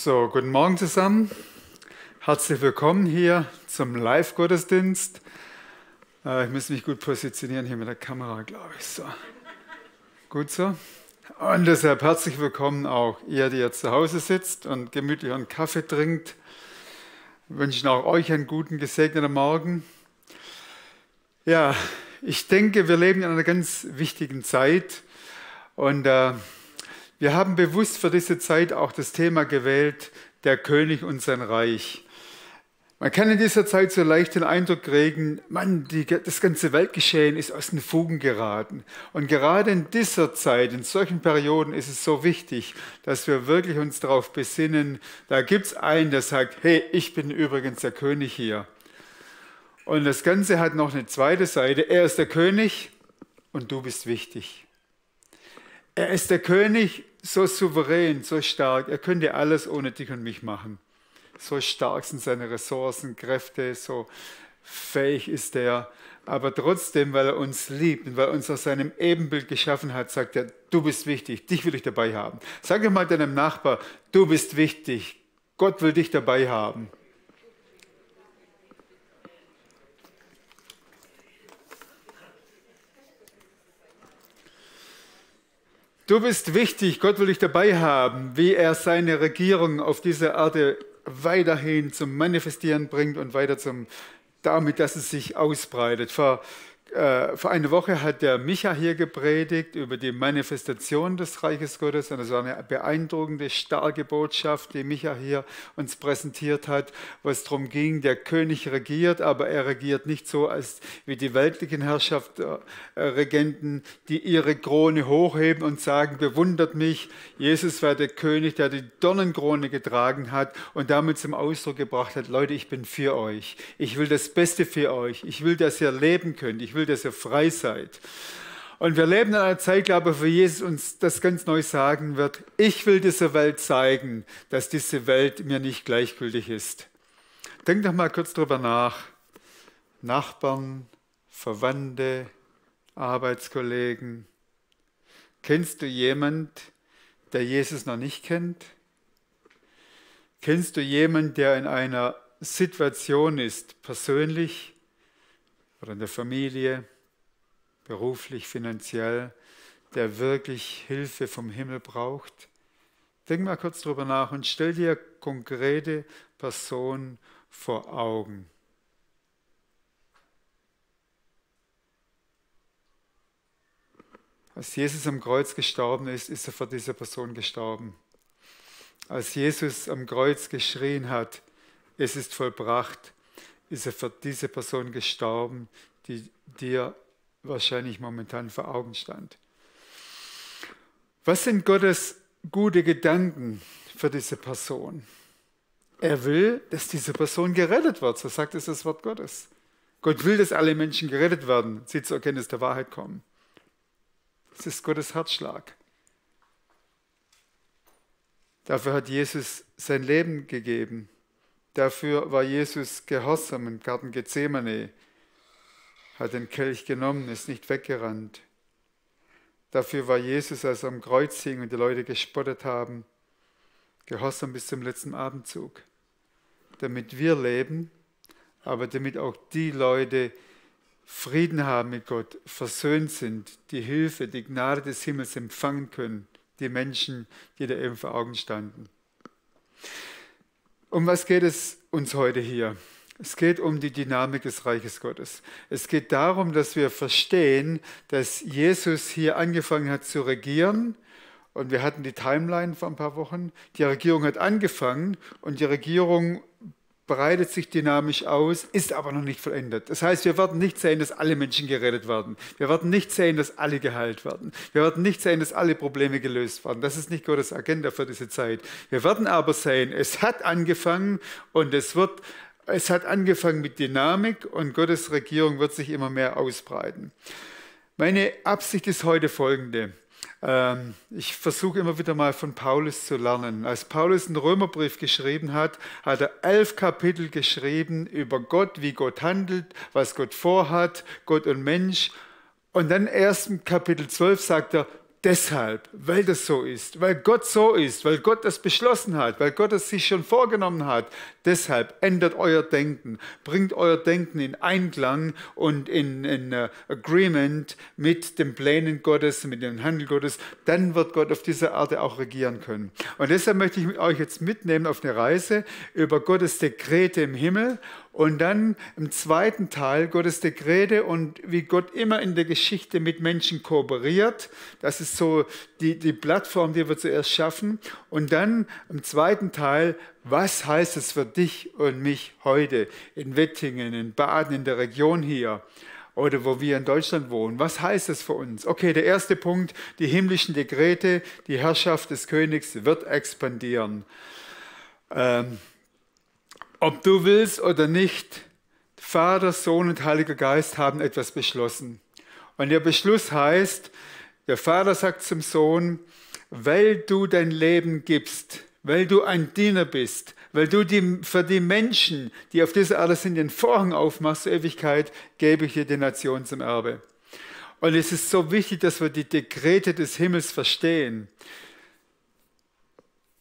So, guten Morgen zusammen. Herzlich willkommen hier zum Live-Gottesdienst. Ich muss mich gut positionieren hier mit der Kamera, glaube ich. So. Gut so. Und deshalb herzlich willkommen auch ihr, die jetzt zu Hause sitzt und gemütlich einen Kaffee trinkt. Wir wünschen auch euch einen guten, gesegneten Morgen. Ja, ich denke, wir leben in einer ganz wichtigen Zeit und wir haben bewusst für diese Zeit auch das Thema gewählt, der König und sein Reich. Man kann in dieser Zeit so leicht den Eindruck kriegen, Mann, das ganze Weltgeschehen ist aus den Fugen geraten. Und gerade in dieser Zeit, in solchen Perioden ist es so wichtig, dass wir wirklich uns darauf besinnen, da gibt es einen, der sagt, hey, ich bin übrigens der König hier. Und das Ganze hat noch eine zweite Seite, er ist der König und du bist wichtig. Er ist der König, so souverän, so stark. Er könnte alles ohne dich und mich machen. So stark sind seine Ressourcen, Kräfte, so fähig ist er. Aber trotzdem, weil er uns liebt und weil er uns aus seinem Ebenbild geschaffen hat, sagt er, du bist wichtig, dich will ich dabei haben. Sag doch mal deinem Nachbar, du bist wichtig, Gott will dich dabei haben. Du bist wichtig, Gott will dich dabei haben, wie er seine Regierung auf dieser Erde weiterhin zum Manifestieren bringt und weiter damit, dass es sich ausbreitet. Vor einer Woche hat der Micha hier gepredigt über die Manifestation des Reiches Gottes und das war eine beeindruckende, starke Botschaft, die Micha hier uns präsentiert hat, wo es darum ging, der König regiert, aber er regiert nicht so als wie die weltlichen Regenten, die ihre Krone hochheben und sagen, bewundert mich, Jesus war der König, der die Dornenkrone getragen hat und damit zum Ausdruck gebracht hat, Leute, ich bin für euch, ich will das Beste für euch, ich will, dass ihr leben könnt, ich will, dass ihr frei seid. Und wir leben in einer Zeit, glaube ich, wo Jesus uns das ganz neu sagen wird. Ich will dieser Welt zeigen, dass diese Welt mir nicht gleichgültig ist. Denk doch mal kurz drüber nach. Nachbarn, Verwandte, Arbeitskollegen. Kennst du jemanden, der Jesus noch nicht kennt? Kennst du jemanden, der in einer Situation ist, persönlich, oder in der Familie, beruflich, finanziell, der wirklich Hilfe vom Himmel braucht? Denk mal kurz drüber nach und stell dir konkrete Personen vor Augen. Als Jesus am Kreuz gestorben ist, ist er für diese Person gestorben. Als Jesus am Kreuz geschrien hat, es ist vollbracht, ist er für diese Person gestorben, die dir wahrscheinlich momentan vor Augen stand. Was sind Gottes gute Gedanken für diese Person? Er will, dass diese Person gerettet wird, so sagt es das Wort Gottes. Gott will, dass alle Menschen gerettet werden, sie zur Erkenntnis der Wahrheit kommen. Das ist Gottes Herzschlag. Dafür hat Jesus sein Leben gegeben. Dafür war Jesus gehorsam im Garten Gethsemane, hat den Kelch genommen, ist nicht weggerannt. Dafür war Jesus, als er am Kreuz hing und die Leute gespottet haben, gehorsam bis zum letzten Atemzug. Damit wir leben, aber damit auch die Leute Frieden haben mit Gott, versöhnt sind, die Hilfe, die Gnade des Himmels empfangen können, die Menschen, die da eben vor Augen standen. Um was geht es uns heute hier? Es geht um die Dynamik des Reiches Gottes. Es geht darum, dass wir verstehen, dass Jesus hier angefangen hat zu regieren. Und wir hatten die Timeline vor ein paar Wochen. Die Regierung hat angefangen und die Regierung breitet sich dynamisch aus, ist aber noch nicht vollendet. Das heißt, wir werden nicht sehen, dass alle Menschen gerettet werden. Wir werden nicht sehen, dass alle geheilt werden. Wir werden nicht sehen, dass alle Probleme gelöst werden. Das ist nicht Gottes Agenda für diese Zeit. Wir werden aber sehen, es hat angefangen und es hat angefangen mit Dynamik und Gottes Regierung wird sich immer mehr ausbreiten. Meine Absicht ist heute folgende. Ich versuche immer wieder mal von Paulus zu lernen. Als Paulus einen Römerbrief geschrieben hat, hat er 11 Kapitel geschrieben über Gott, wie Gott handelt, was Gott vorhat, Gott und Mensch. Und dann erst im Kapitel 12 sagt er, Deshalb, weil das so ist, weil Gott so ist, weil Gott das beschlossen hat, weil Gott es sich schon vorgenommen hat. Deshalb ändert euer Denken, bringt euer Denken in Einklang und in Agreement mit den Plänen Gottes, mit dem Handel Gottes. Dann wird Gott auf diese Art auch regieren können. Und deshalb möchte ich euch jetzt mitnehmen auf eine Reise über Gottes Dekrete im Himmel. Und dann im zweiten Teil Gottes Dekrete und wie Gott immer in der Geschichte mit Menschen kooperiert. Das ist so die Plattform, die wir zuerst schaffen. Und dann im zweiten Teil, was heißt es für dich und mich heute in Wettingen, in Baden, in der Region hier oder wo wir in Deutschland wohnen? Was heißt es für uns? Okay, der erste Punkt, die himmlischen Dekrete, die Herrschaft des Königs wird expandieren. Ob du willst oder nicht, Vater, Sohn und Heiliger Geist haben etwas beschlossen. Und der Beschluss heißt, der Vater sagt zum Sohn, weil du dein Leben gibst, weil du ein Diener bist, weil du für die Menschen, die auf dieser Erde sind, den Vorhang aufmachst zur Ewigkeit, gebe ich dir die Nation zum Erbe. Und es ist so wichtig, dass wir die Dekrete des Himmels verstehen.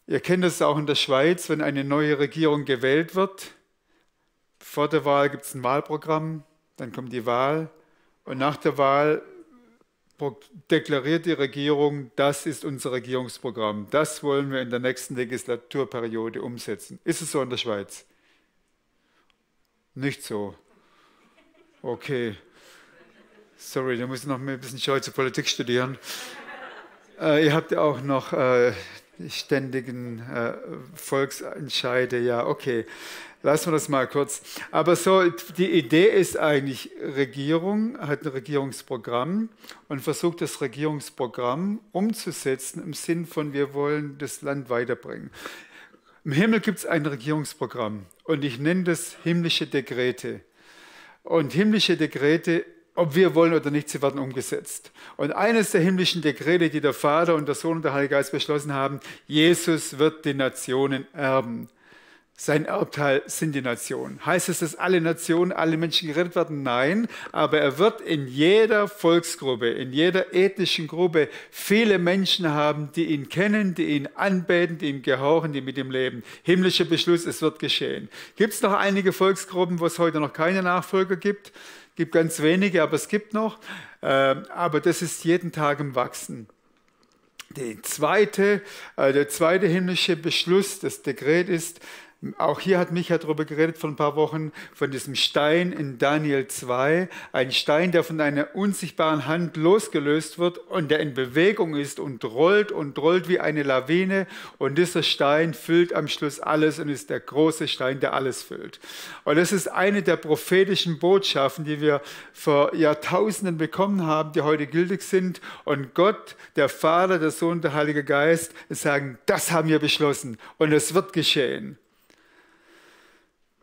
Ihr kennt das auch in der Schweiz, wenn eine neue Regierung gewählt wird. Vor der Wahl gibt es ein Wahlprogramm, dann kommt die Wahl und nach der Wahl deklariert die Regierung, das ist unser Regierungsprogramm. Das wollen wir in der nächsten Legislaturperiode umsetzen. Ist es so in der Schweiz? Nicht so. Okay. Sorry, da muss ich noch ein bisschen Schweizer Politik studieren. Ihr habt ja auch noch die ständigen Volksentscheide, ja, okay, lassen wir das mal kurz. Aber so, die Idee ist eigentlich, Regierung hat ein Regierungsprogramm und versucht das Regierungsprogramm umzusetzen im Sinn von, wir wollen das Land weiterbringen. Im Himmel gibt es ein Regierungsprogramm und ich nenne das himmlische Dekrete. Und himmlische Dekrete, ob wir wollen oder nicht, sie werden umgesetzt. Und eines der himmlischen Dekrete, die der Vater und der Sohn und der Heilige Geist beschlossen haben, Jesus wird die Nationen erben. Sein Erbteil sind die Nationen. Heißt es, dass alle Nationen, alle Menschen gerettet werden? Nein, aber er wird in jeder Volksgruppe, in jeder ethnischen Gruppe viele Menschen haben, die ihn kennen, die ihn anbeten, die ihm gehorchen, die mit ihm leben. Himmlischer Beschluss, es wird geschehen. Gibt es noch einige Volksgruppen, wo es heute noch keine Nachfolger gibt? Es gibt ganz wenige, aber es gibt noch. Aber das ist jeden Tag im Wachsen. Der zweite himmlische Beschluss, das Dekret ist, auch hier hat Micha darüber geredet vor ein paar Wochen, von diesem Stein in Daniel 2. Ein Stein, der von einer unsichtbaren Hand losgelöst wird und der in Bewegung ist und rollt wie eine Lawine. Und dieser Stein füllt am Schluss alles und ist der große Stein, der alles füllt. Und das ist eine der prophetischen Botschaften, die wir vor Jahrtausenden bekommen haben, die heute gültig sind. Und Gott, der Vater, der Sohn, der Heilige Geist sagen, das haben wir beschlossen und es wird geschehen.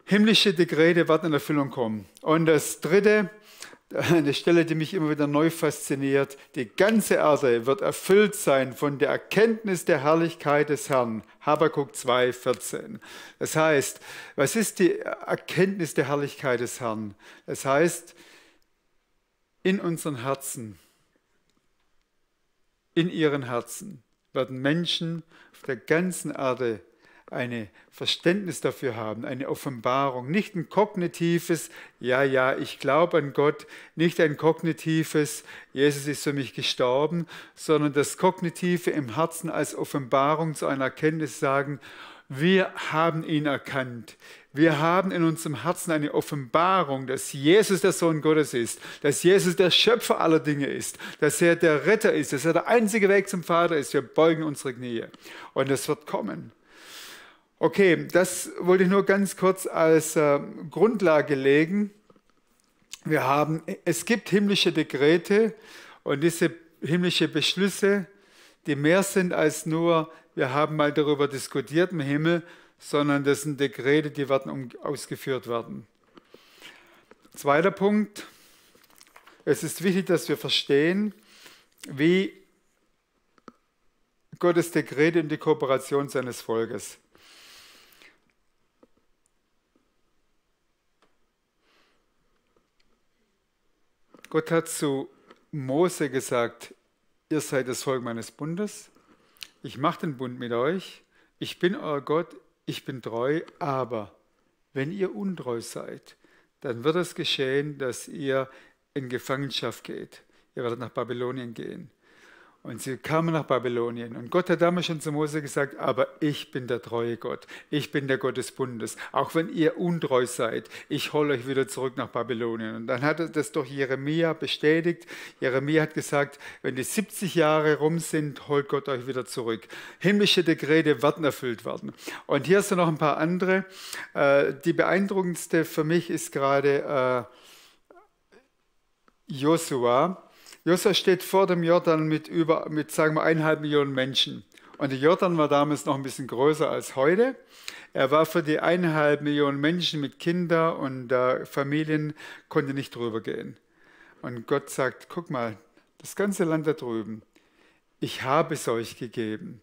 Himmlische Dekrete werden in Erfüllung kommen. Und das dritte, eine Stelle, die mich immer wieder neu fasziniert, die ganze Erde wird erfüllt sein von der Erkenntnis der Herrlichkeit des Herrn. Habakuk 2,14. Das heißt, was ist die Erkenntnis der Herrlichkeit des Herrn? Das heißt, in unseren Herzen, in ihren Herzen werden Menschen auf der ganzen Erde ein Verständnis dafür haben, eine Offenbarung, nicht ein kognitives, ja, ich glaube an Gott, nicht ein kognitives, Jesus ist für mich gestorben, sondern das Kognitive im Herzen als Offenbarung zu einer Erkenntnis sagen, wir haben ihn erkannt. Wir haben in unserem Herzen eine Offenbarung, dass Jesus der Sohn Gottes ist, dass Jesus der Schöpfer aller Dinge ist, dass er der Retter ist, dass er der einzige Weg zum Vater ist. Wir beugen unsere Knie und es wird kommen. Okay, das wollte ich nur ganz kurz als Grundlage legen. Es gibt himmlische Dekrete und diese himmlische Beschlüsse, die mehr sind als nur, wir haben mal darüber diskutiert im Himmel, sondern das sind Dekrete, die werden ausgeführt werden. Zweiter Punkt, es ist wichtig, dass wir verstehen, wie Gottes Dekrete und die Kooperation seines Volkes. Gott hat zu Mose gesagt, ihr seid das Volk meines Bundes, ich mache den Bund mit euch, ich bin euer Gott, ich bin treu, aber wenn ihr untreu seid, dann wird es geschehen, dass ihr in Gefangenschaft geht. Ihr werdet nach Babylonien gehen. Und sie kamen nach Babylonien. Und Gott hat damals schon zu Mose gesagt, aber ich bin der treue Gott. Ich bin der Gott des Bundes. Auch wenn ihr untreu seid, ich hole euch wieder zurück nach Babylonien. Und dann hat er das durch Jeremia bestätigt. Jeremia hat gesagt, wenn die 70 Jahre rum sind, holt Gott euch wieder zurück. Himmlische Dekrete werden erfüllt werden. Und hier sind noch ein paar andere. Die beeindruckendste für mich ist gerade Josua. Josua steht vor dem Jordan mit sagen wir 1,5 Millionen Menschen. Und der Jordan war damals noch ein bisschen größer als heute. Er war für die 1,5 Millionen Menschen mit Kindern und Familien, konnte nicht drüber gehen. Und Gott sagt, guck mal, das ganze Land da drüben, ich habe es euch gegeben.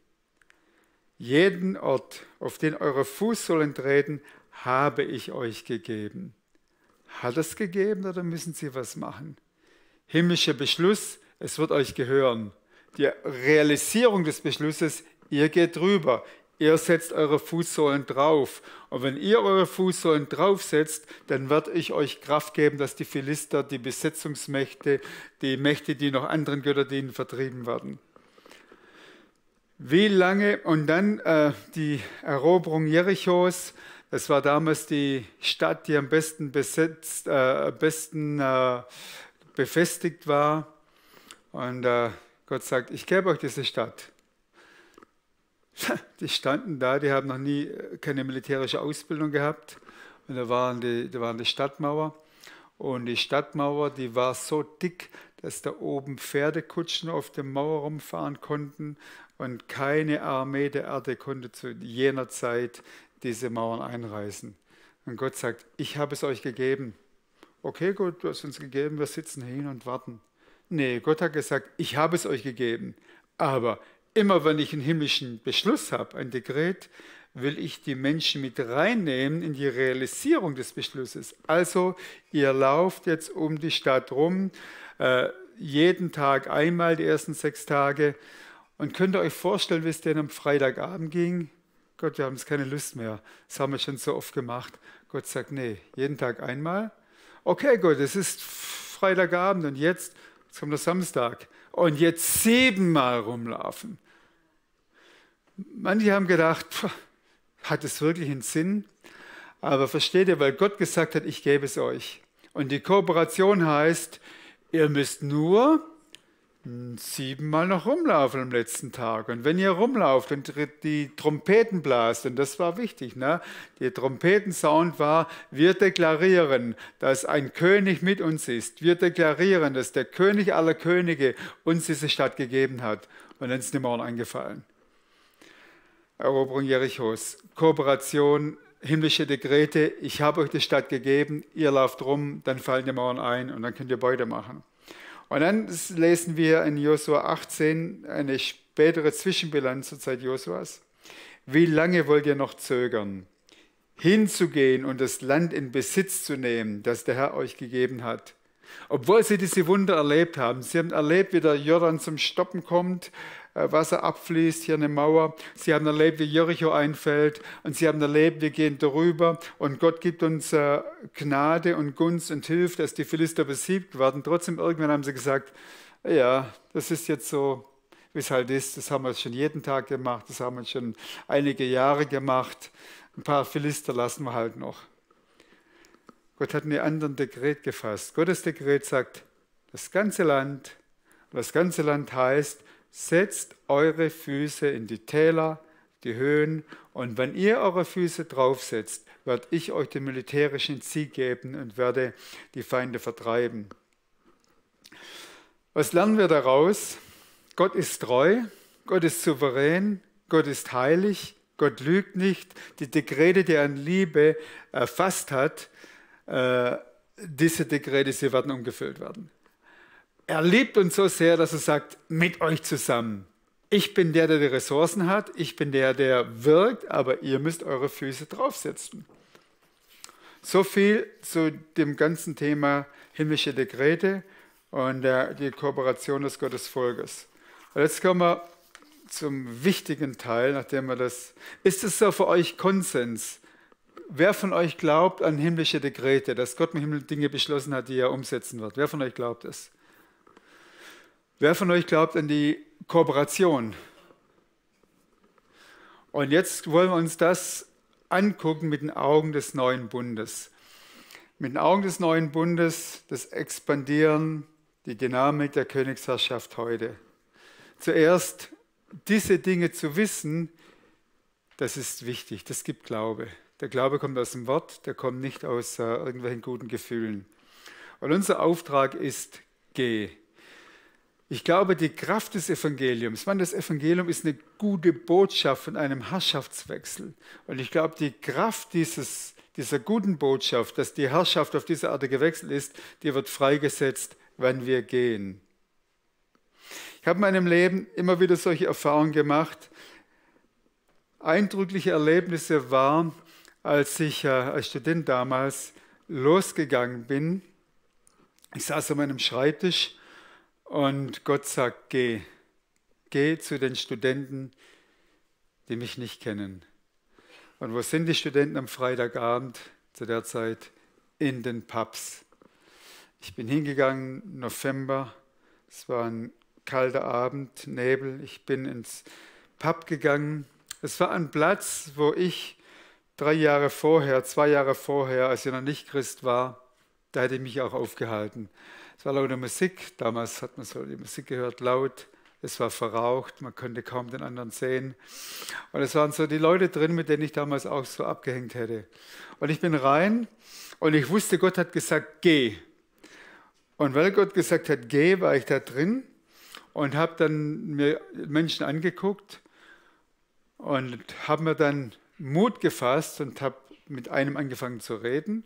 Jeden Ort, auf den eure Fußsohlen treten, habe ich euch gegeben. Hat es gegeben oder müssen sie was machen? Himmlischer Beschluss, es wird euch gehören. Die Realisierung des Beschlusses, ihr geht drüber, ihr setzt eure Fußsohlen drauf. Und wenn ihr eure Fußsohlen draufsetzt, dann werde ich euch Kraft geben, dass die Philister, die Besetzungsmächte, die Mächte, die noch anderen Göttern dienen, vertrieben werden. Wie lange, und dann die Eroberung Jerichos, das war damals die Stadt, die am besten befestigt war. Und Gott sagt, ich gebe euch diese Stadt. Die standen da, die haben noch nie keine militärische Ausbildung gehabt. Und da waren die Stadtmauer. Und die Stadtmauer, die war so dick, dass da oben Pferdekutschen auf der Mauer rumfahren konnten. Und keine Armee der Erde konnte zu jener Zeit diese Mauern einreißen. Und Gott sagt, ich habe es euch gegeben. Okay, Gott, du hast uns gegeben, wir sitzen hin und warten. Nee, Gott hat gesagt, ich habe es euch gegeben. Aber immer wenn ich einen himmlischen Beschluss habe, ein Dekret, will ich die Menschen mit reinnehmen in die Realisierung des Beschlusses. Also, ihr lauft jetzt um die Stadt rum, jeden Tag einmal, die ersten 6 Tage. Und könnt ihr euch vorstellen, wie es denen am Freitagabend ging? Gott, wir haben jetzt keine Lust mehr. Das haben wir schon so oft gemacht. Gott sagt, nee, jeden Tag einmal. Okay, Gott, es ist Freitagabend und jetzt kommt der Samstag. Und jetzt 7-mal rumlaufen. Manche haben gedacht, hat es wirklich einen Sinn? Aber versteht ihr, weil Gott gesagt hat, ich gebe es euch. Und die Kooperation heißt, ihr müsst nur 7-mal noch rumlaufen am letzten Tag. Und wenn ihr rumlauft und die Trompeten blast, und das war wichtig, ne? Der Trompetensound war, wir deklarieren, dass ein König mit uns ist. Wir deklarieren, dass der König aller Könige uns diese Stadt gegeben hat. Und dann sind die Mauern eingefallen. Eroberung Jerichos, Kooperation, himmlische Dekrete, ich habe euch die Stadt gegeben, ihr lauft rum, dann fallen die Mauern ein und dann könnt ihr Beute machen. Und dann lesen wir in Josua 18 eine spätere Zwischenbilanz zur Zeit Josuas. Wie lange wollt ihr noch zögern, hinzugehen und das Land in Besitz zu nehmen, das der Herr euch gegeben hat? Obwohl sie diese Wunder erlebt haben. Sie haben erlebt, wie der Jordan zum Stoppen kommt, Wasser abfließt, hier eine Mauer. Sie haben erlebt, wie Jericho einfällt. Und sie haben erlebt, wir gehen darüber. Und Gott gibt uns Gnade und Gunst und hilft, dass die Philister besiegt werden. Trotzdem, irgendwann haben sie gesagt, ja, das ist jetzt so, wie es halt ist. Das haben wir schon jeden Tag gemacht. Das haben wir schon einige Jahre gemacht. Ein paar Philister lassen wir halt noch. Gott hat einen anderen Dekret gefasst. Gottes Dekret sagt, das ganze Land heißt, setzt eure Füße in die Täler, die Höhen, und wenn ihr eure Füße draufsetzt, werde ich euch den militärischen Sieg geben und werde die Feinde vertreiben. Was lernen wir daraus? Gott ist treu, Gott ist souverän, Gott ist heilig, Gott lügt nicht. Die Dekrete, die er an Liebe erfasst hat, diese Dekrete, sie werden umgefüllt werden. Er liebt uns so sehr, dass er sagt, mit euch zusammen. Ich bin der, der die Ressourcen hat, ich bin der, der wirkt, aber ihr müsst eure Füße draufsetzen. So viel zu dem ganzen Thema himmlische Dekrete und die Kooperation des Gottesvolkes. Und jetzt kommen wir zum wichtigen Teil, nachdem wir das... Ist es so für euch Konsens? Wer von euch glaubt an himmlische Dekrete, dass Gott im Himmel Dinge beschlossen hat, die er umsetzen wird? Wer von euch glaubt es? Wer von euch glaubt an die Kooperation? Und jetzt wollen wir uns das angucken mit den Augen des neuen Bundes. Mit den Augen des neuen Bundes, das Expandieren, die Dynamik der Königsherrschaft heute. Zuerst, diese Dinge zu wissen, das ist wichtig, das gibt Glaube. Der Glaube kommt aus dem Wort, der kommt nicht aus irgendwelchen guten Gefühlen. Und unser Auftrag ist, geh. Ich glaube, die Kraft des Evangeliums, das Evangelium ist eine gute Botschaft von einem Herrschaftswechsel. Und ich glaube, die Kraft dieser guten Botschaft, dass die Herrschaft auf diese Erde gewechselt ist, die wird freigesetzt, wenn wir gehen. Ich habe in meinem Leben immer wieder solche Erfahrungen gemacht. Eindrückliche Erlebnisse waren, als ich als Student damals losgegangen bin. Ich saß an meinem Schreibtisch und Gott sagt, geh zu den Studenten, die mich nicht kennen. Und wo sind die Studenten am Freitagabend zu der Zeit? In den Pubs. Ich bin hingegangen, November, es war ein kalter Abend, Nebel, ich bin ins Pub gegangen. Es war ein Platz, wo ich 2 Jahre vorher, als ich noch nicht Christ war, da hätte ich mich auch aufgehalten. Es war laute Musik, damals hat man so die Musik gehört, laut, es war verraucht, man konnte kaum den anderen sehen. Und es waren so die Leute drin, mit denen ich damals auch so abgehängt hätte. Und ich bin rein und ich wusste, Gott hat gesagt, geh. Und weil Gott gesagt hat, geh, war ich da drin und habe dann mir Menschen angeguckt und habe mir dann Mut gefasst und habe mit einem angefangen zu reden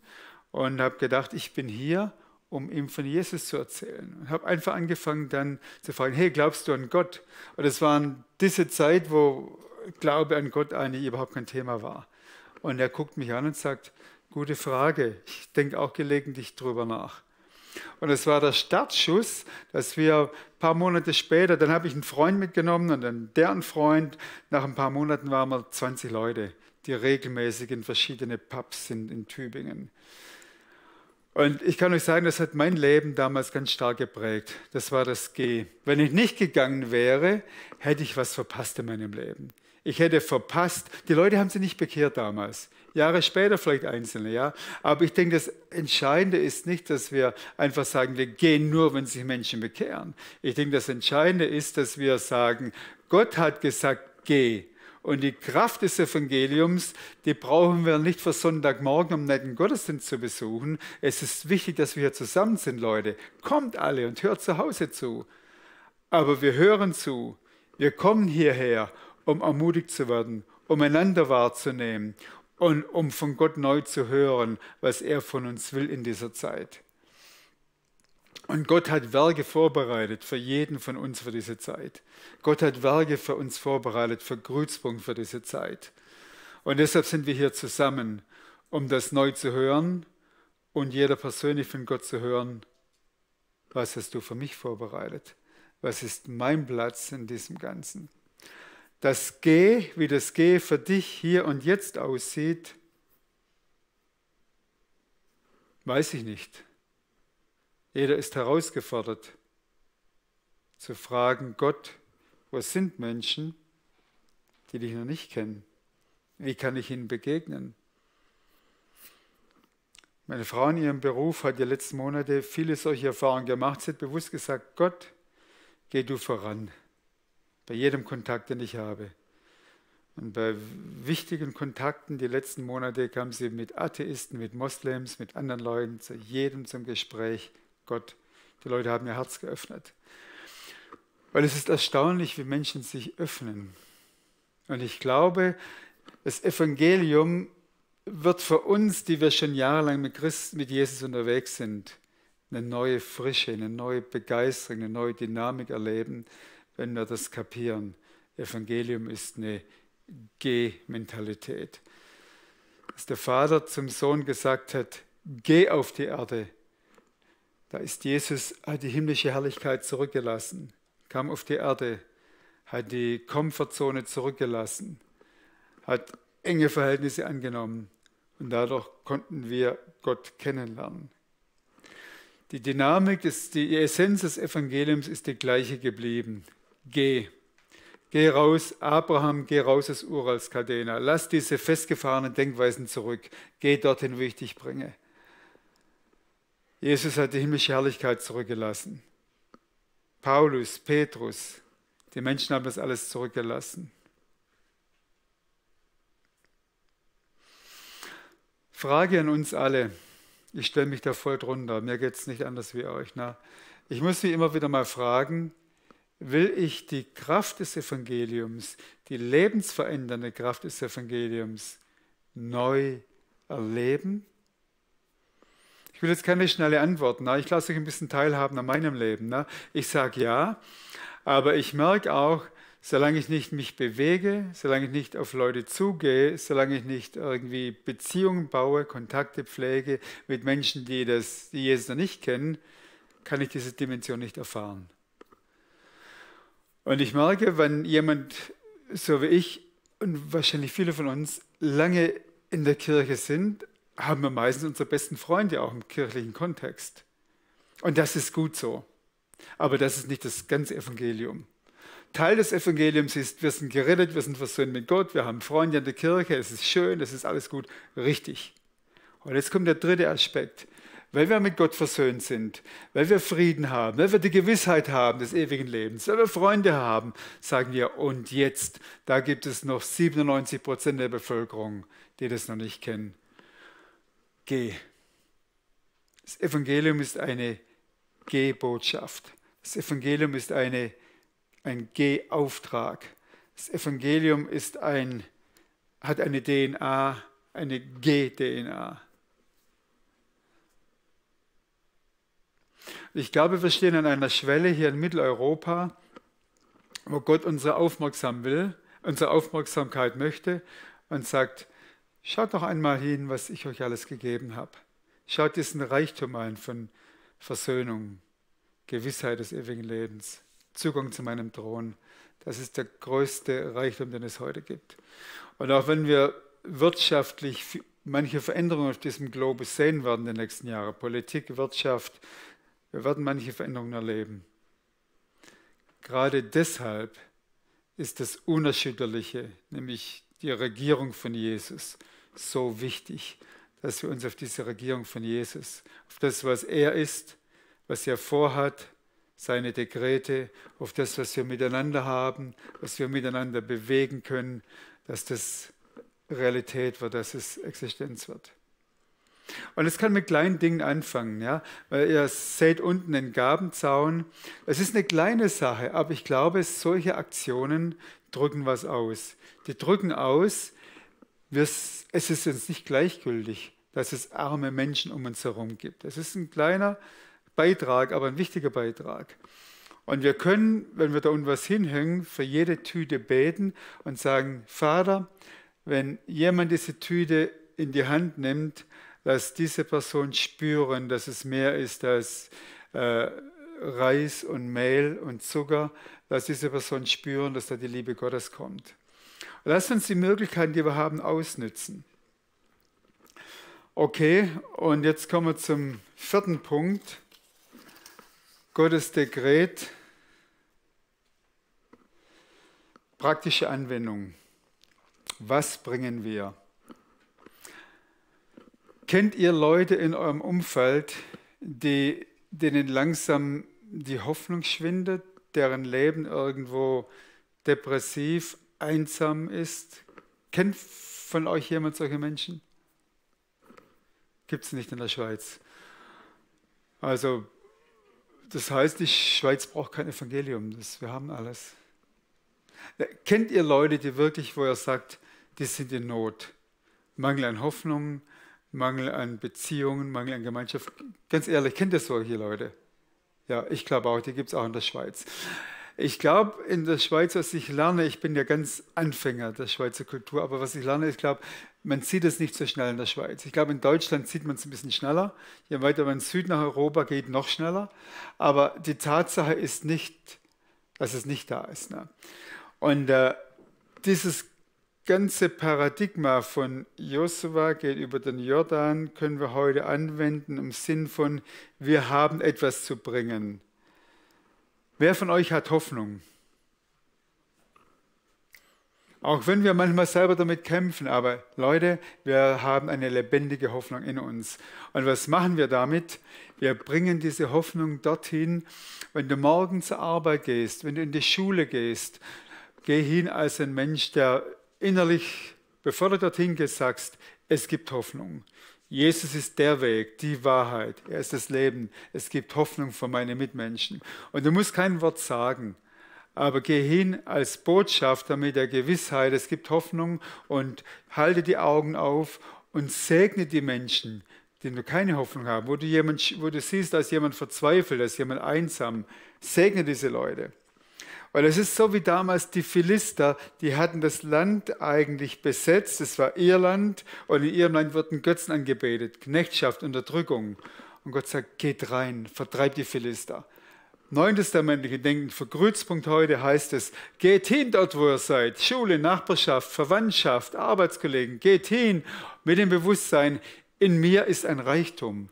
und habe gedacht, ich bin hier, um ihm von Jesus zu erzählen. Und habe einfach angefangen dann zu fragen, hey, glaubst du an Gott? Und es war diese Zeit, wo Glaube an Gott eigentlich überhaupt kein Thema war. Und er guckt mich an und sagt, gute Frage, ich denke auch gelegentlich drüber nach. Und es war der Startschuss, dass wir ein paar Monate später, dann habe ich einen Freund mitgenommen und dann deren Freund, nach ein paar Monaten waren wir 20 Leute, die regelmäßig in verschiedene Pubs sind in Tübingen. Und ich kann euch sagen, das hat mein Leben damals ganz stark geprägt. Das war das Geh. Wenn ich nicht gegangen wäre, hätte ich was verpasst in meinem Leben. Ich hätte verpasst, die Leute haben sich nicht bekehrt damals. Jahre später vielleicht Einzelne, ja. Aber ich denke, das Entscheidende ist nicht, dass wir einfach sagen, wir gehen nur, wenn sich Menschen bekehren. Ich denke, das Entscheidende ist, dass wir sagen, Gott hat gesagt, geh. Und die Kraft des Evangeliums, die brauchen wir nicht für Sonntagmorgen, um netten Gottesdienst zu besuchen. Es ist wichtig, dass wir hier zusammen sind, Leute. Kommt alle und hört zu Hause zu. Aber wir hören zu. Wir kommen hierher, um ermutigt zu werden, um einander wahrzunehmen und um von Gott neu zu hören, was er von uns will in dieser Zeit. Und Gott hat Werke vorbereitet für jeden von uns für diese Zeit. Gott hat Werke für uns vorbereitet, für Grützpunkt für diese Zeit. Und deshalb sind wir hier zusammen, um das neu zu hören und jeder persönlich von Gott zu hören, was hast du für mich vorbereitet? Was ist mein Platz in diesem Ganzen? Das Geh, wie das Geh für dich hier und jetzt aussieht, weiß ich nicht. Jeder ist herausgefordert, zu fragen, Gott, wo sind Menschen, die dich noch nicht kennen? Wie kann ich ihnen begegnen? Meine Frau in ihrem Beruf hat die letzten Monate viele solche Erfahrungen gemacht. Sie hat bewusst gesagt, Gott, geh du voran, bei jedem Kontakt, den ich habe. Und bei wichtigen Kontakten die letzten Monate kam sie mit Atheisten, mit Moslems, mit anderen Leuten, zu jedem zum Gespräch. Gott, die Leute haben ihr Herz geöffnet. Weil es ist erstaunlich, wie Menschen sich öffnen. Und ich glaube, das Evangelium wird für uns, die wir schon jahrelang mit Jesus unterwegs sind, eine neue Frische, eine neue Begeisterung, eine neue Dynamik erleben, wenn wir das kapieren. Evangelium ist eine Geh-Mentalität. Dass der Vater zum Sohn gesagt hat, geh auf die Erde. Da ist Jesus, hat die himmlische Herrlichkeit zurückgelassen, kam auf die Erde, hat die Komfortzone zurückgelassen, hat enge Verhältnisse angenommen und dadurch konnten wir Gott kennenlernen. Die Dynamik, die Essenz des Evangeliums ist die gleiche geblieben. Geh raus, Abraham, geh raus aus Ur als Chaldea. Lass diese festgefahrenen Denkweisen zurück. Geh dorthin, wo ich dich bringe. Jesus hat die himmlische Herrlichkeit zurückgelassen. Paulus, Petrus, die Menschen haben das alles zurückgelassen. Frage an uns alle. Ich stelle mich da voll drunter. Mir geht es nicht anders wie euch. Na? Ich muss mich immer wieder mal fragen, will ich die Kraft des Evangeliums, die lebensverändernde Kraft des Evangeliums neu erleben? Ich will jetzt keine schnelle Antwort. Na? Ich lasse euch ein bisschen teilhaben an meinem Leben. Na? Ich sage ja, aber ich merke auch, solange ich nicht mich bewege, solange ich nicht auf Leute zugehe, solange ich nicht irgendwie Beziehungen baue, Kontakte pflege mit Menschen, die Jesus noch nicht kennen, kann ich diese Dimension nicht erfahren. Und ich merke, wenn jemand, so wie ich und wahrscheinlich viele von uns, lange in der Kirche sind, haben wir meistens unsere besten Freunde auch im kirchlichen Kontext. Und das ist gut so. Aber das ist nicht das ganze Evangelium. Teil des Evangeliums ist, wir sind gerettet, wir sind versöhnt mit Gott, wir haben Freunde in der Kirche, es ist schön, es ist alles gut, richtig. Und jetzt kommt der dritte Aspekt. Weil wir mit Gott versöhnt sind, weil wir Frieden haben, weil wir die Gewissheit haben des ewigen Lebens, weil wir Freunde haben, sagen wir, und jetzt, da gibt es noch 97% der Bevölkerung, die das noch nicht kennen. Geh. Das Evangelium ist eine Geh-Botschaft. Das Evangelium ist ein Geh-Auftrag. Das Evangelium hat eine DNA, eine Geh-DNA. Ich glaube, wir stehen an einer Schwelle hier in Mitteleuropa, wo Gott unsere Aufmerksamkeit möchte und sagt, schaut doch einmal hin, was ich euch alles gegeben habe. Schaut diesen Reichtum an von Versöhnung, Gewissheit des ewigen Lebens, Zugang zu meinem Thron. Das ist der größte Reichtum, den es heute gibt. Und auch wenn wir wirtschaftlich manche Veränderungen auf diesem Globus sehen werden in den nächsten Jahren, Politik, Wirtschaft, wir werden manche Veränderungen erleben. Gerade deshalb ist das Unerschütterliche, nämlich die Regierung von Jesus, so wichtig, dass wir uns auf diese Regierung von Jesus, auf das, was er ist, was er vorhat, seine Dekrete, auf das, was wir miteinander haben, was wir miteinander bewegen können, dass das Realität wird, dass es Existenz wird. Und es kann mit kleinen Dingen anfangen, ja? Weil ihr seht unten den Gabenzaun. Es ist eine kleine Sache, aber ich glaube, solche Aktionen drücken was aus. Die drücken aus, es ist uns nicht gleichgültig, dass es arme Menschen um uns herum gibt. Es ist ein kleiner Beitrag, aber ein wichtiger Beitrag. Und wir können, wenn wir da unten was hinhängen, für jede Tüte beten und sagen, Vater, wenn jemand diese Tüte in die Hand nimmt, lass diese Person spüren, dass es mehr ist als Reis und Mehl und Zucker. Lass diese Person spüren, dass da die Liebe Gottes kommt. Lass uns die Möglichkeiten, die wir haben, ausnützen. Okay, und jetzt kommen wir zum vierten Punkt. Gottes Dekret. Praktische Anwendung. Was bringen wir? Kennt ihr Leute in eurem Umfeld, denen langsam die Hoffnung schwindet, deren Leben irgendwo depressiv, einsam ist? Kennt von euch jemand solche Menschen? Gibt es nicht in der Schweiz. Also, das heißt, die Schweiz braucht kein Evangelium, wir haben alles. Kennt ihr Leute, die wirklich, wo ihr sagt, die sind in Not? Mangel an Hoffnung, Mangel an Beziehungen, Mangel an Gemeinschaft. Ganz ehrlich, kennt ihr solche Leute? Ja, ich glaube auch, die gibt es auch in der Schweiz. Ich glaube, in der Schweiz, was ich lerne, ich bin ja ganz Anfänger der Schweizer Kultur, aber was ich lerne, ich glaube, man sieht es nicht so schnell in der Schweiz. Ich glaube, in Deutschland sieht man es ein bisschen schneller. Je weiter man Süd nach Europa geht, noch schneller. Aber die Tatsache ist nicht, dass es nicht da ist. Ne? Und dieses ganze Paradigma von Josua geht über den Jordan, können wir heute anwenden im Sinn von, wir haben etwas zu bringen. Wer von euch hat Hoffnung? Auch wenn wir manchmal selber damit kämpfen, aber Leute, wir haben eine lebendige Hoffnung in uns. Und was machen wir damit? Wir bringen diese Hoffnung dorthin, wenn du morgen zur Arbeit gehst, wenn du in die Schule gehst, geh hin als ein Mensch, der innerlich, bevor du dorthin gehst, sagst, es gibt Hoffnung. Jesus ist der Weg, die Wahrheit, er ist das Leben. Es gibt Hoffnung für meine Mitmenschen. Und du musst kein Wort sagen, aber geh hin als Botschafter mit der Gewissheit, es gibt Hoffnung und halte die Augen auf und segne die Menschen, die nur keine Hoffnung haben, wo du siehst, dass jemand verzweifelt, dass jemand einsam, segne diese Leute. Weil es ist so wie damals die Philister, die hatten das Land eigentlich besetzt, es war ihr Land und in ihrem Land wurden Götzen angebetet, Knechtschaft, Unterdrückung. Und Gott sagt, geht rein, vertreibt die Philister. Neutestamentliche Denken, für Grützpunkt heute heißt es, geht hin dort, wo ihr seid, Schule, Nachbarschaft, Verwandtschaft, Arbeitskollegen, geht hin mit dem Bewusstsein, in mir ist ein Reichtum,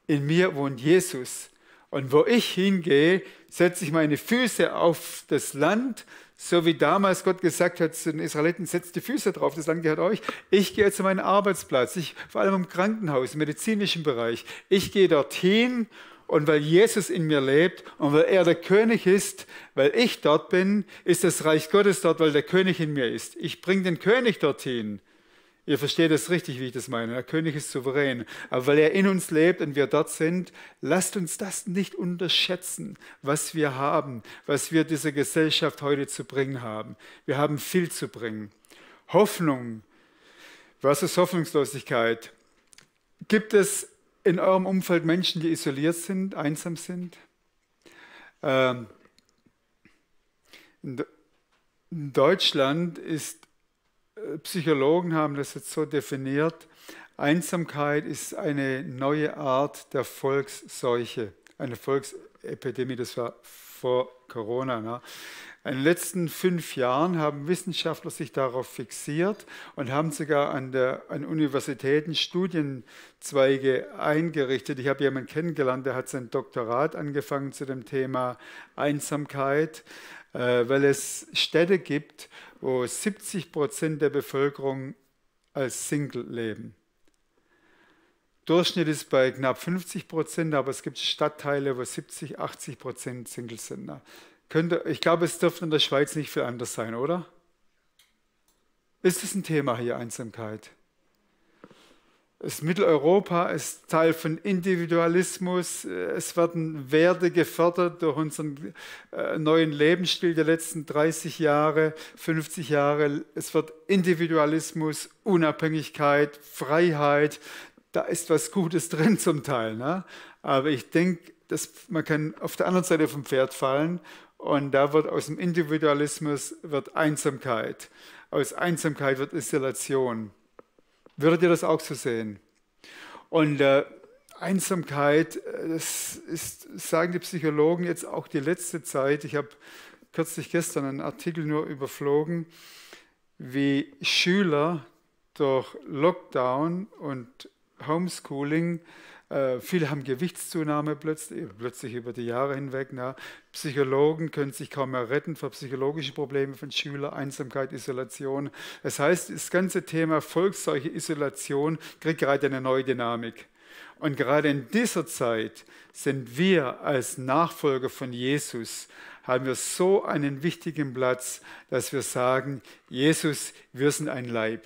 in mir wohnt Jesus. Und wo ich hingehe, setze ich meine Füße auf das Land, so wie damals Gott gesagt hat zu den Israeliten, setzt die Füße drauf, das Land gehört euch. Ich gehe zu meinem Arbeitsplatz, vor allem im Krankenhaus, im medizinischen Bereich. Ich gehe dorthin und weil Jesus in mir lebt und weil er der König ist, weil ich dort bin, ist das Reich Gottes dort, weil der König in mir ist. Ich bringe den König dorthin. Ihr versteht es richtig, wie ich das meine. Der König ist souverän. Aber weil er in uns lebt und wir dort sind, lasst uns das nicht unterschätzen, was wir haben, was wir dieser Gesellschaft heute zu bringen haben. Wir haben viel zu bringen. Hoffnung versus Hoffnungslosigkeit. Gibt es in eurem Umfeld Menschen, die isoliert sind, einsam sind? In Deutschland ist Psychologen haben das jetzt so definiert, Einsamkeit ist eine neue Art der Volksseuche, eine Volksepidemie, das war vor Corona. Ne? In den letzten 5 Jahren haben Wissenschaftler sich darauf fixiert und haben sogar an Universitäten Studienzweige eingerichtet. Ich habe jemanden kennengelernt, der hat sein Doktorat angefangen zu dem Thema Einsamkeit, weil es Städte gibt, wo 70% der Bevölkerung als Single leben. Durchschnitt ist bei knapp 50%, aber es gibt Stadtteile, wo 70-80% Single sind. Ich glaube, es dürfte in der Schweiz nicht viel anders sein, oder? Ist das ein Thema hier, Einsamkeit? Mitteleuropa ist Teil von Individualismus. Es werden Werte gefördert durch unseren neuen Lebensstil der letzten 30 Jahre, 50 Jahre. Es wird Individualismus, Unabhängigkeit, Freiheit. Da ist was Gutes drin zum Teil. Ne? Aber ich denke, man kann auf der anderen Seite vom Pferd fallen und da wird aus dem Individualismus wird Einsamkeit. Aus Einsamkeit wird Isolation. Würdet ihr das auch so sehen? Und Einsamkeit, das ist, sagen die Psychologen jetzt auch die letzte Zeit. Ich habe gestern einen Artikel nur überflogen, wie Schüler durch Lockdown und Homeschooling, viele haben Gewichtszunahme plötzlich über die Jahre hinweg. Na, Psychologen können sich kaum mehr retten vor psychologischen Problemen von Schülern, Einsamkeit, Isolation. Das heißt, das ganze Thema Volksseuche, Isolation kriegt gerade eine neue Dynamik. Und gerade in dieser Zeit sind wir als Nachfolger von Jesus, haben wir so einen wichtigen Platz, dass wir sagen, Jesus, wir sind ein Leib.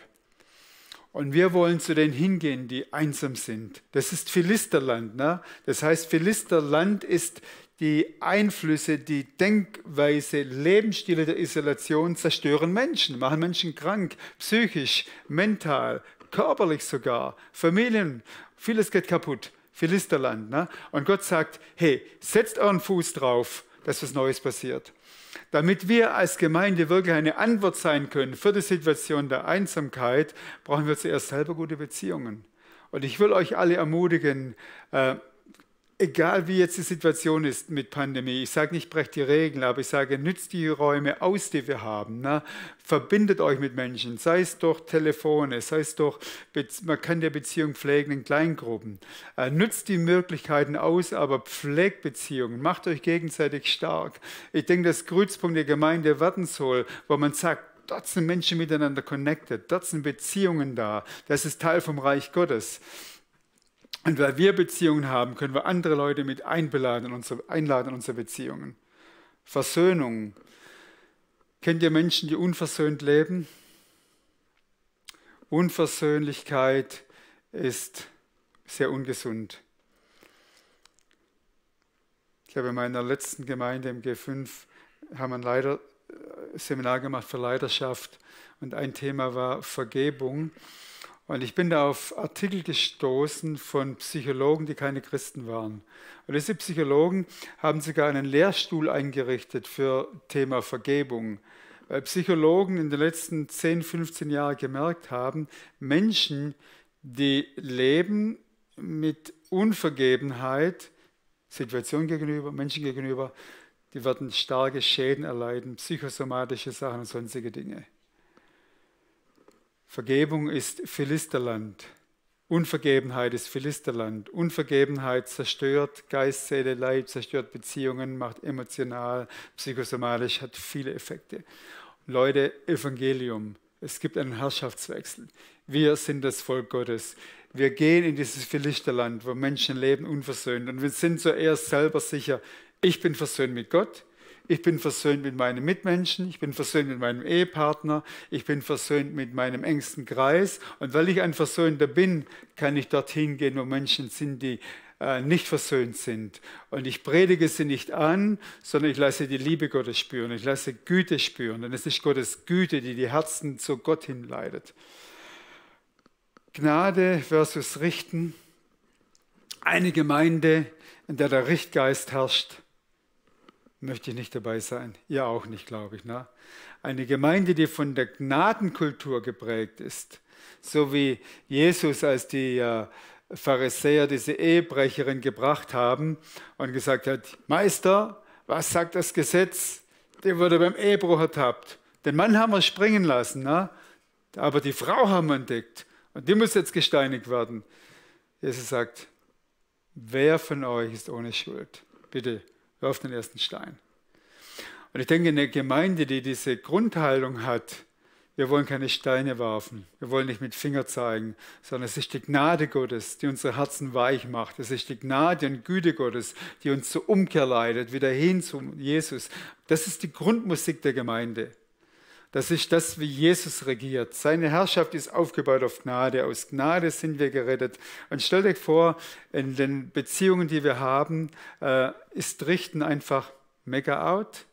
Und wir wollen zu denen hingehen, die einsam sind. Das ist Philisterland. Ne? Das heißt, Philisterland ist die Einflüsse, die Denkweise, Lebensstile der Isolation zerstören Menschen, machen Menschen krank, psychisch, mental, körperlich sogar, Familien, vieles geht kaputt. Philisterland. Ne? Und Gott sagt, hey, setzt euren Fuß drauf, dass was Neues passiert. Damit wir als Gemeinde wirklich eine Antwort sein können für die Situation der Einsamkeit, brauchen wir zuerst selber gute Beziehungen. Und ich will euch alle ermutigen, egal wie jetzt die Situation ist mit Pandemie, ich sage nicht, brecht die Regeln, aber ich sage, nützt die Räume aus, die wir haben. Ne? Verbindet euch mit Menschen, sei es durch Telefone, sei es durch, man kann der Beziehung pflegen in Kleingruppen. Nützt die Möglichkeiten aus, aber pflegt Beziehungen, macht euch gegenseitig stark. Ich denke, das Kreuzpunkt der Gemeinde werden soll, wo man sagt, dort sind Menschen miteinander connected, dort sind Beziehungen da, das ist Teil vom Reich Gottes. Und weil wir Beziehungen haben, können wir andere Leute mit einladen in unsere Beziehungen. Versöhnung. Kennt ihr Menschen, die unversöhnt leben? Unversöhnlichkeit ist sehr ungesund. Ich habe in meiner letzten Gemeinde im G5 haben wir ein Seminar gemacht für Leiterschaft und ein Thema war Vergebung. Und ich bin da auf Artikel gestoßen von Psychologen, die keine Christen waren. Und diese Psychologen haben sogar einen Lehrstuhl eingerichtet für Thema Vergebung. Weil Psychologen in den letzten 10, 15 Jahren gemerkt haben, Menschen, die leben mit Unvergebenheit, Situationen gegenüber, Menschen gegenüber, die werden starke Schäden erleiden, psychosomatische Sachen und sonstige Dinge. Vergebung ist Philisterland. Unvergebenheit ist Philisterland. Unvergebenheit zerstört Geist, Seele, Leib, zerstört Beziehungen, macht emotional, psychosomatisch, hat viele Effekte. Leute, Evangelium. Es gibt einen Herrschaftswechsel. Wir sind das Volk Gottes. Wir gehen in dieses Philisterland, wo Menschen leben unversöhnt. Und wir sind zuerst selber sicher, ich bin versöhnt mit Gott, ich bin versöhnt mit meinen Mitmenschen, ich bin versöhnt mit meinem Ehepartner, ich bin versöhnt mit meinem engsten Kreis. Und weil ich ein Versöhnter bin, kann ich dorthin gehen, wo Menschen sind, die nicht versöhnt sind. Und ich predige sie nicht an, sondern ich lasse die Liebe Gottes spüren, ich lasse Güte spüren. Denn es ist Gottes Güte, die die Herzen zu Gott hinleitet. Gnade versus Richten. Eine Gemeinde, in der der Richtgeist herrscht, möchte ich nicht dabei sein. Ihr auch nicht, glaube ich. Ne? Eine Gemeinde, die von der Gnadenkultur geprägt ist. So wie Jesus, als die Pharisäer diese Ehebrecherin gebracht haben und gesagt hat, Meister, was sagt das Gesetz? Der wurde beim Ehebruch ertappt. Den Mann haben wir springen lassen, ne? Aber die Frau haben wir entdeckt. Und die muss jetzt gesteinigt werden. Jesus sagt, wer von euch ist ohne Schuld? Bitte, wirft den ersten Stein. Und ich denke, eine Gemeinde, die diese Grundhaltung hat, wir wollen keine Steine werfen, wir wollen nicht mit Finger zeigen, sondern es ist die Gnade Gottes, die unsere Herzen weich macht. Es ist die Gnade und Güte Gottes, die uns zur Umkehr leitet, wieder hin zu Jesus. Das ist die Grundmusik der Gemeinde. Das ist das, wie Jesus regiert. Seine Herrschaft ist aufgebaut auf Gnade. Aus Gnade sind wir gerettet. Und stellt euch vor, in den Beziehungen, die wir haben, ist Richten einfach mega out.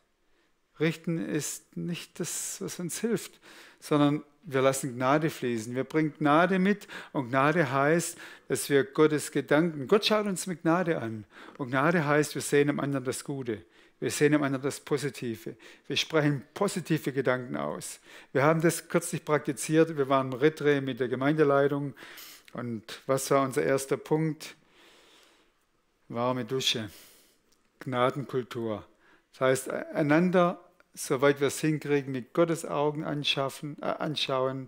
Richten ist nicht das, was uns hilft, sondern wir lassen Gnade fließen. Wir bringen Gnade mit und Gnade heißt, dass wir Gottes Gedanken, Gott schaut uns mit Gnade an. Und Gnade heißt, wir sehen im anderen das Gute. Wir sehen im anderen das Positive. Wir sprechen positive Gedanken aus. Wir haben das kürzlich praktiziert. Wir waren im Retre mit der Gemeindeleitung. Und was war unser erster Punkt? Warme Dusche. Gnadenkultur. Das heißt, einander, soweit wir es hinkriegen, mit Gottes Augen anschauen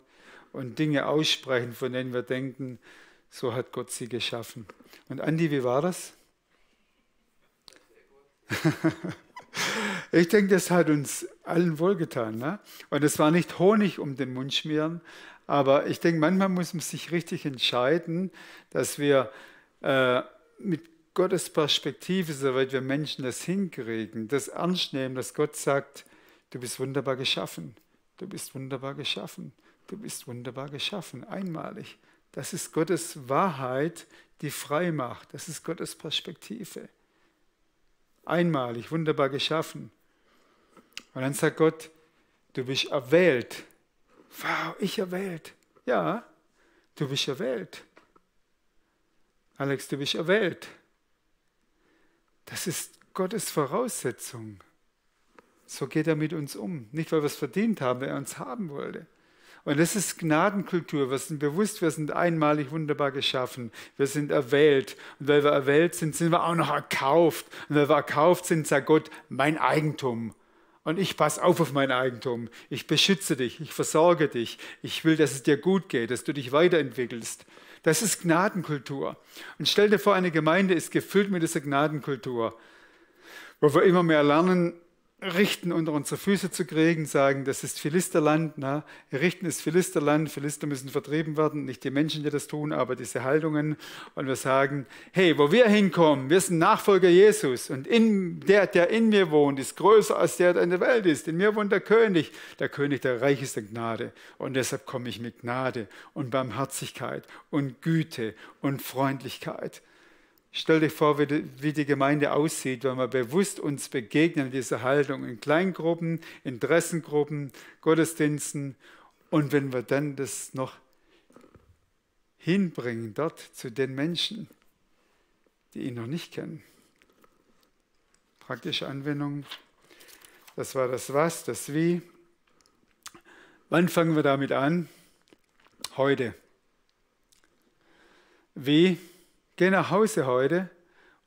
und Dinge aussprechen, von denen wir denken, so hat Gott sie geschaffen. Und Andi, wie war das? Ich denke, das hat uns allen wohlgetan. Ne? Und es war nicht Honig um den Mund schmieren, aber ich denke, manchmal muss man sich richtig entscheiden, dass wir mit Gottes Perspektive, soweit wir Menschen das hinkriegen, das ernst nehmen, dass Gott sagt, du bist wunderbar geschaffen, du bist wunderbar geschaffen, du bist wunderbar geschaffen, einmalig. Das ist Gottes Wahrheit, die frei macht. Das ist Gottes Perspektive. Einmalig, wunderbar geschaffen. Und dann sagt Gott, du bist erwählt. Wow, ich erwählt. Ja, du bist erwählt. Alex, du bist erwählt. Das ist Gottes Voraussetzung. So geht er mit uns um. Nicht, weil wir es verdient haben, weil er uns haben wollte. Und das ist Gnadenkultur. Wir sind bewusst, wir sind einmalig wunderbar geschaffen. Wir sind erwählt. Und weil wir erwählt sind, sind wir auch noch erkauft. Und weil wir erkauft sind, sagt Gott, mein Eigentum. Und ich passe auf mein Eigentum. Ich beschütze dich, ich versorge dich. Ich will, dass es dir gut geht, dass du dich weiterentwickelst. Das ist Gnadenkultur. Und stell dir vor, eine Gemeinde ist gefüllt mit dieser Gnadenkultur, wo wir immer mehr lernen, Richten unter unsere Füße zu kriegen, sagen, das ist Philisterland. Na? Richten ist Philisterland, Philister müssen vertrieben werden, nicht die Menschen, die das tun, aber diese Haltungen. Und wir sagen, hey, wo wir hinkommen, wir sind Nachfolger Jesus und der in mir wohnt, ist größer als der in der Welt ist. In mir wohnt der König der Reich ist der Gnade. Und deshalb komme ich mit Gnade und Barmherzigkeit und Güte und Freundlichkeit. Stell dir vor, wie die Gemeinde aussieht, wenn wir bewusst uns begegnen in dieser Haltung, in Kleingruppen, Interessengruppen, Gottesdiensten und wenn wir dann das noch hinbringen dort zu den Menschen, die ihn noch nicht kennen. Praktische Anwendung, das war das Was, das Wie. Wann fangen wir damit an? Heute. Wie? Geh nach Hause heute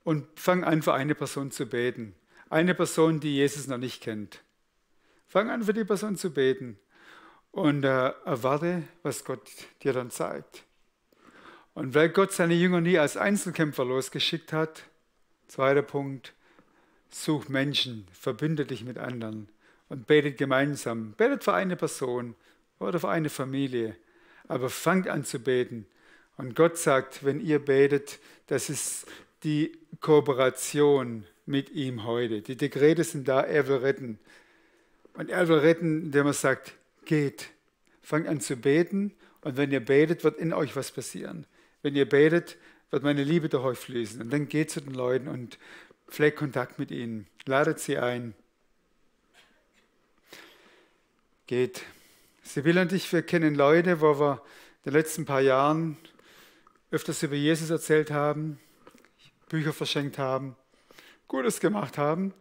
und fang an, für eine Person zu beten. Eine Person, die Jesus noch nicht kennt. Fang an, für die Person zu beten und erwarte, was Gott dir dann zeigt. Und weil Gott seine Jünger nie als Einzelkämpfer losgeschickt hat, zweiter Punkt, such Menschen, verbünde dich mit anderen und betet gemeinsam. Betet für eine Person oder für eine Familie, aber fangt an zu beten. Und Gott sagt, wenn ihr betet, das ist die Kooperation mit ihm heute. Die Dekrete sind da, er will retten. Und er will retten, indem er sagt, geht, fangt an zu beten und wenn ihr betet, wird in euch was passieren. Wenn ihr betet, wird meine Liebe durch euch fließen. Und dann geht zu den Leuten und pflegt Kontakt mit ihnen. Ladet sie ein. Geht. Sibylle und ich, wir kennen Leute, wo wir in den letzten paar Jahren öfters über Jesus erzählt haben, Bücher verschenkt haben, Gutes gemacht haben,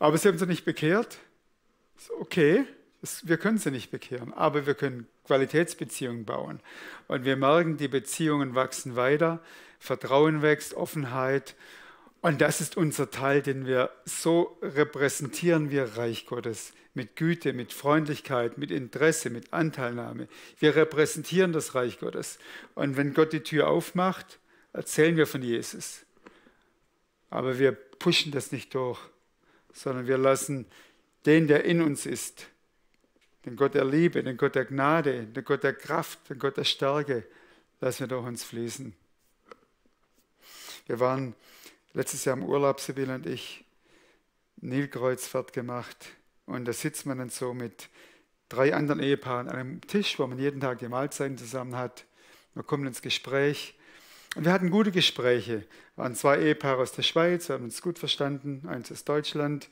aber sie haben sich nicht bekehrt. Ist okay, wir können sie nicht bekehren, aber wir können Qualitätsbeziehungen bauen. Und wir merken, die Beziehungen wachsen weiter, Vertrauen wächst, Offenheit. Und das ist unser Teil, den wir so repräsentieren, wir Reich Gottes. Mit Güte, mit Freundlichkeit, mit Interesse, mit Anteilnahme. Wir repräsentieren das Reich Gottes. Und wenn Gott die Tür aufmacht, erzählen wir von Jesus. Aber wir pushen das nicht durch, sondern wir lassen den, der in uns ist, den Gott der Liebe, den Gott der Gnade, den Gott der Kraft, den Gott der Stärke, lassen wir durch uns fließen. Wir waren letztes Jahr im Urlaub, Sibylle und ich, Nilkreuzfahrt gemacht. Und da sitzt man dann so mit 3 anderen Ehepaaren an einem Tisch, wo man jeden Tag die Mahlzeiten zusammen hat. Wir kommen ins Gespräch. Und wir hatten gute Gespräche. Es waren 2 Ehepaare aus der Schweiz, wir haben uns gut verstanden, eins aus Deutschland.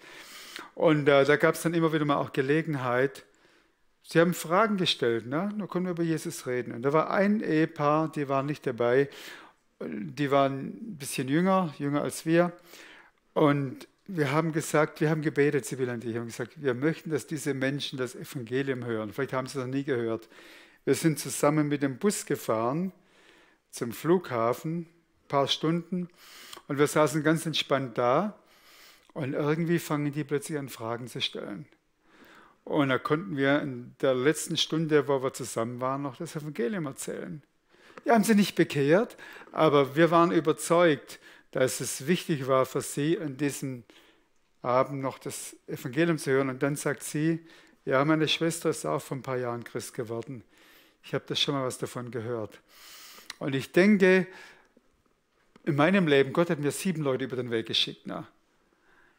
Und da gab es dann immer wieder mal auch Gelegenheit. Sie haben Fragen gestellt, ne? Da konnten wir über Jesus reden. Und da war ein Ehepaar, die waren nicht dabei. Die waren ein bisschen jünger als wir. Und wir haben gebetet, Sibylle und ich, haben gesagt, wir möchten, dass diese Menschen das Evangelium hören. Vielleicht haben sie es noch nie gehört. Wir sind zusammen mit dem Bus gefahren zum Flughafen, ein paar Stunden, und wir saßen ganz entspannt da und irgendwie fangen die plötzlich an, Fragen zu stellen. Und da konnten wir in der letzten Stunde, wo wir zusammen waren, noch das Evangelium erzählen. Die haben sie nicht bekehrt, aber wir waren überzeugt, dass es wichtig war für sie, an diesem Abend noch das Evangelium zu hören. Und dann sagt sie, ja, meine Schwester ist auch vor ein paar Jahren Christ geworden. Ich habe das schon mal was davon gehört. Und ich denke, in meinem Leben, Gott hat mir 7 Leute über den Weg geschickt. Na.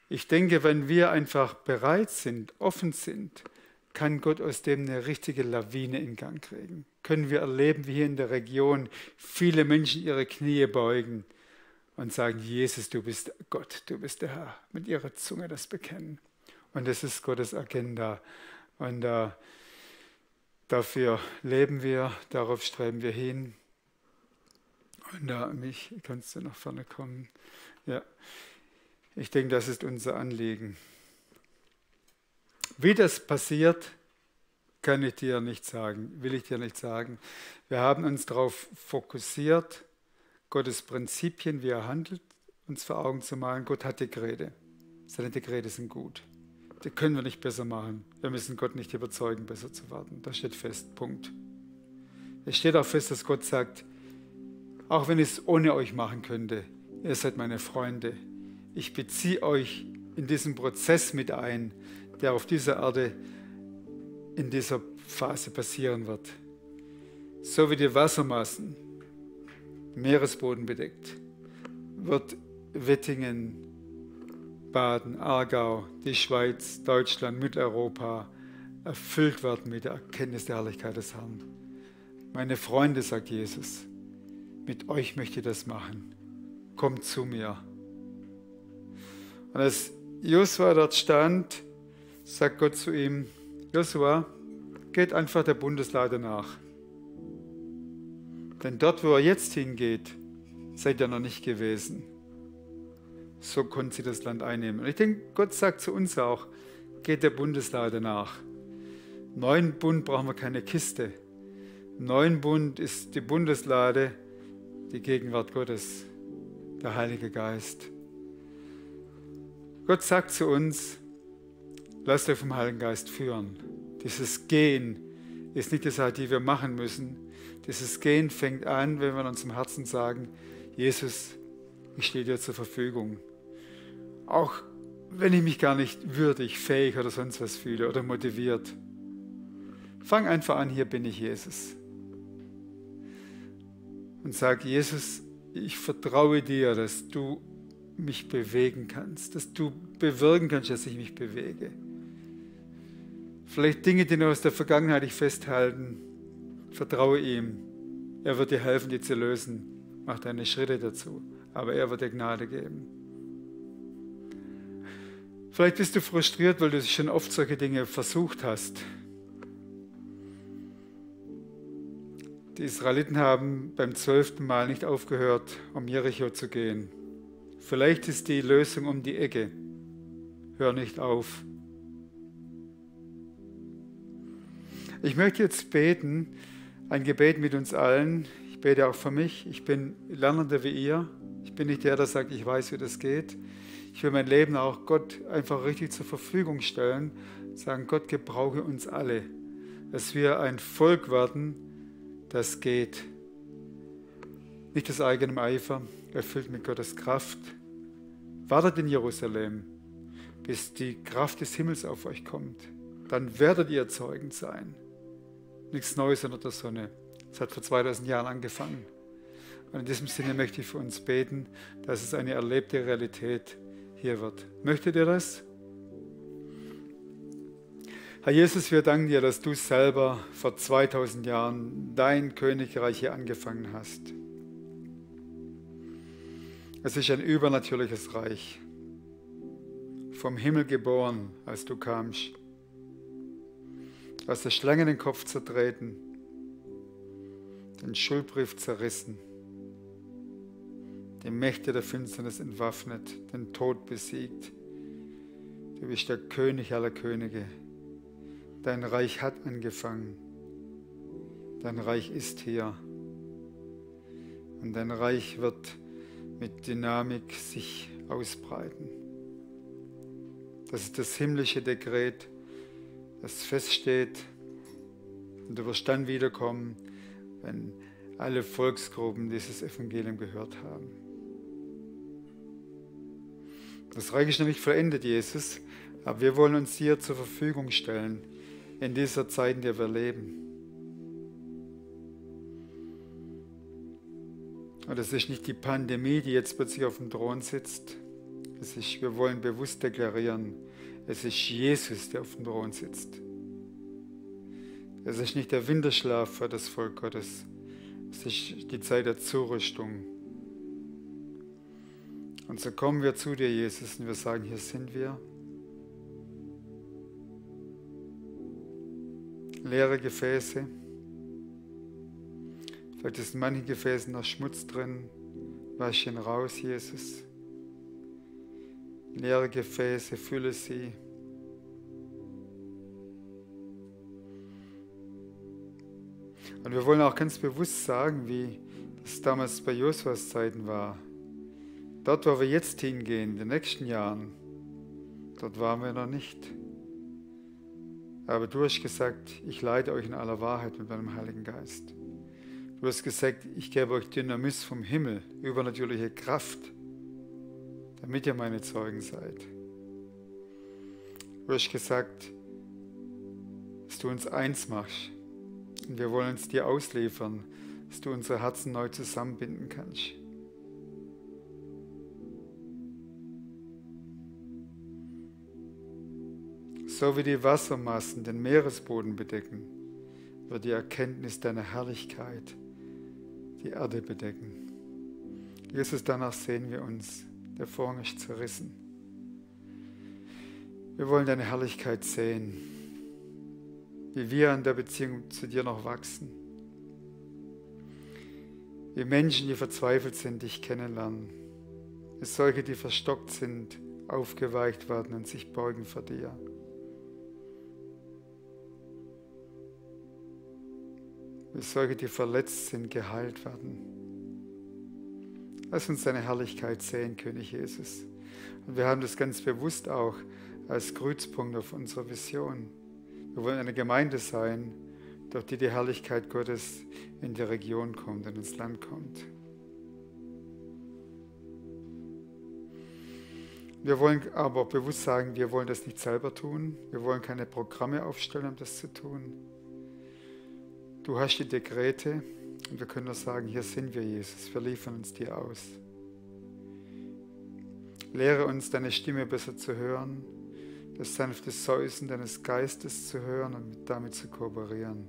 Ich denke, wenn wir einfach bereit sind, offen sind, kann Gott aus dem eine richtige Lawine in Gang kriegen. Können wir erleben, wie hier in der Region viele Menschen ihre Knie beugen und sagen, Jesus, du bist Gott, du bist der Herr, mit ihrer Zunge das bekennen. Und das ist Gottes Agenda. Und dafür leben wir, darauf streben wir hin. Und mich, kannst du nach vorne kommen? Ja, ich denke, das ist unser Anliegen. Wie das passiert, kann ich dir nicht sagen, will ich dir nicht sagen. Wir haben uns darauf fokussiert, Gottes Prinzipien, wie er handelt, uns vor Augen zu malen. Gott hat Dekrete. Seine Dekrete sind gut. Die können wir nicht besser machen. Wir müssen Gott nicht überzeugen, besser zu werden. Das steht fest. Punkt. Es steht auch fest, dass Gott sagt, auch wenn ich es ohne euch machen könnte, ihr seid meine Freunde. Ich beziehe euch in diesen Prozess mit ein, der auf dieser Erde in dieser Phase passieren wird. So wie die Wassermassen Meeresboden bedeckt, wird Wettingen, Baden, Aargau, die Schweiz, Deutschland, Mitteleuropa erfüllt werden mit der Erkenntnis der Herrlichkeit des Herrn. Meine Freunde, sagt Jesus, mit euch möchte ich das machen. Kommt zu mir. Und als Josua dort stand, sagt Gott zu ihm, Josua, geht einfach der Bundeslade nach. Denn dort, wo er jetzt hingeht, seid ihr noch nicht gewesen. So konnte sie das Land einnehmen. Und ich denke, Gott sagt zu uns auch, geht der Bundeslade nach. Neuen Bund brauchen wir keine Kiste. Neuen Bund ist die Bundeslade, die Gegenwart Gottes, der Heilige Geist. Gott sagt zu uns, lasst euch vom Heiligen Geist führen. Dieses Gehen ist nicht die Sache, die wir machen müssen. Dieses Gehen fängt an, wenn wir in unserem Herzen sagen, Jesus, ich stehe dir zur Verfügung. Auch wenn ich mich gar nicht würdig, fähig oder sonst was fühle oder motiviert. Fang einfach an, hier bin ich Jesus. Und sag, Jesus, ich vertraue dir, dass du mich bewegen kannst, dass du bewirken kannst, dass ich mich bewege. Vielleicht Dinge, die noch aus der Vergangenheit dich festhalten, vertraue ihm. Er wird dir helfen, die zu lösen. Mach deine Schritte dazu, aber er wird dir Gnade geben. Vielleicht bist du frustriert, weil du schon oft solche Dinge versucht hast. Die Israeliten haben beim 12. Mal nicht aufgehört, um Jericho zu gehen. Vielleicht ist die Lösung um die Ecke. Hör nicht auf. Ich möchte jetzt beten, ein Gebet mit uns allen. Ich bete auch für mich. Ich bin Lernender wie ihr. Ich bin nicht der sagt, ich weiß, wie das geht. Ich will mein Leben auch Gott einfach richtig zur Verfügung stellen. Sagen, Gott gebrauche uns alle. Dass wir ein Volk werden, das geht. Nicht aus eigenem Eifer, erfüllt mit Gottes Kraft. Wartet in Jerusalem, bis die Kraft des Himmels auf euch kommt. Dann werdet ihr Zeugen sein. Nichts Neues unter der Sonne. Es hat vor 2000 Jahren angefangen. Und in diesem Sinne möchte ich für uns beten, dass es eine erlebte Realität hier wird. Möchtet ihr das? Herr Jesus, wir danken dir, dass du selber vor 2000 Jahren dein Königreich hier angefangen hast. Es ist ein übernatürliches Reich, vom Himmel geboren, als du kamst. Du hast der Schlange den Kopf zertreten, den Schuldbrief zerrissen, die Mächte der Finsternis entwaffnet, den Tod besiegt. Du bist der König aller Könige. Dein Reich hat angefangen. Dein Reich ist hier. Und dein Reich wird mit Dynamik sich ausbreiten. Das ist das himmlische Dekret, das feststeht. Und du wirst dann wiederkommen, wenn alle Volksgruppen dieses Evangelium gehört haben. Das Reich ist noch nicht vollendet, Jesus, aber wir wollen uns dir zur Verfügung stellen in dieser Zeit, in der wir leben. Und es ist nicht die Pandemie, die jetzt plötzlich auf dem Thron sitzt. Wir wollen bewusst deklarieren, es ist Jesus, der auf dem Thron sitzt. Es ist nicht der Winterschlaf für das Volk Gottes. Es ist die Zeit der Zurüstung. Und so kommen wir zu dir, Jesus, und wir sagen, hier sind wir. Leere Gefäße. Vielleicht ist in manchen Gefäßen noch Schmutz drin. Wasch ihn raus, Jesus. Leere Gefäße, fülle sie. Und wir wollen auch ganz bewusst sagen, wie das damals bei Josuas Zeiten war. Dort, wo wir jetzt hingehen, in den nächsten Jahren, dort waren wir noch nicht. Aber du hast gesagt, ich leite euch in aller Wahrheit mit meinem Heiligen Geist. Du hast gesagt, ich gebe euch Dynamis vom Himmel, übernatürliche Kraft, damit ihr meine Zeugen seid. Du hast gesagt, dass du uns eins machst. Und wir wollen es dir ausliefern, dass du unsere Herzen neu zusammenbinden kannst. So wie die Wassermassen den Meeresboden bedecken, wird die Erkenntnis deiner Herrlichkeit die Erde bedecken. Jesus, danach sehen wir uns. Der Vorhang ist zerrissen. Wir wollen deine Herrlichkeit sehen, wie wir an der Beziehung zu dir noch wachsen. Wie Menschen, die verzweifelt sind, dich kennenlernen. Wie solche, die verstockt sind, aufgeweicht werden und sich beugen vor dir. Wie solche, die verletzt sind, geheilt werden. Lass uns deine Herrlichkeit sehen, König Jesus. Und wir haben das ganz bewusst auch als Kreuzpunkt auf unserer Vision. Wir wollen eine Gemeinde sein, durch die die Herrlichkeit Gottes in die Region kommt und ins Land kommt. Wir wollen aber bewusst sagen, wir wollen das nicht selber tun. Wir wollen keine Programme aufstellen, um das zu tun. Du hast die Dekrete und wir können nur sagen, hier sind wir, Jesus, wir liefern uns dir aus. Lehre uns, deine Stimme besser zu hören, das sanfte Säusen deines Geistes zu hören und damit zu kooperieren.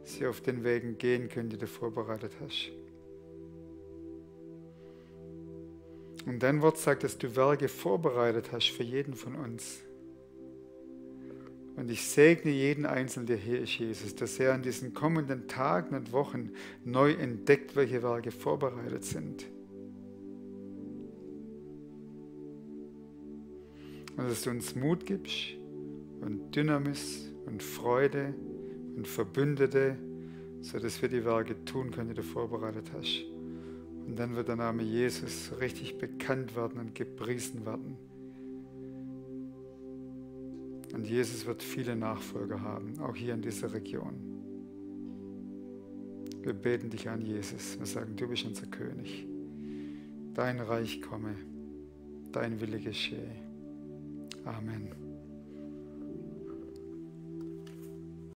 Dass wir auf den Wegen gehen können, die du vorbereitet hast. Und dein Wort sagt, dass du Werke vorbereitet hast für jeden von uns. Und ich segne jeden Einzelnen, der hier ist, Jesus, dass er an diesen kommenden Tagen und Wochen neu entdeckt, welche Werke vorbereitet sind. Und dass du uns Mut gibst und Dynamis und Freude und Verbündete, sodass wir die Werke tun können, die du vorbereitet hast. Und dann wird der Name Jesus richtig bekannt werden und gepriesen werden. Und Jesus wird viele Nachfolger haben, auch hier in dieser Region. Wir beten dich an, Jesus. Wir sagen, du bist unser König. Dein Reich komme, dein Wille geschehe. Amen.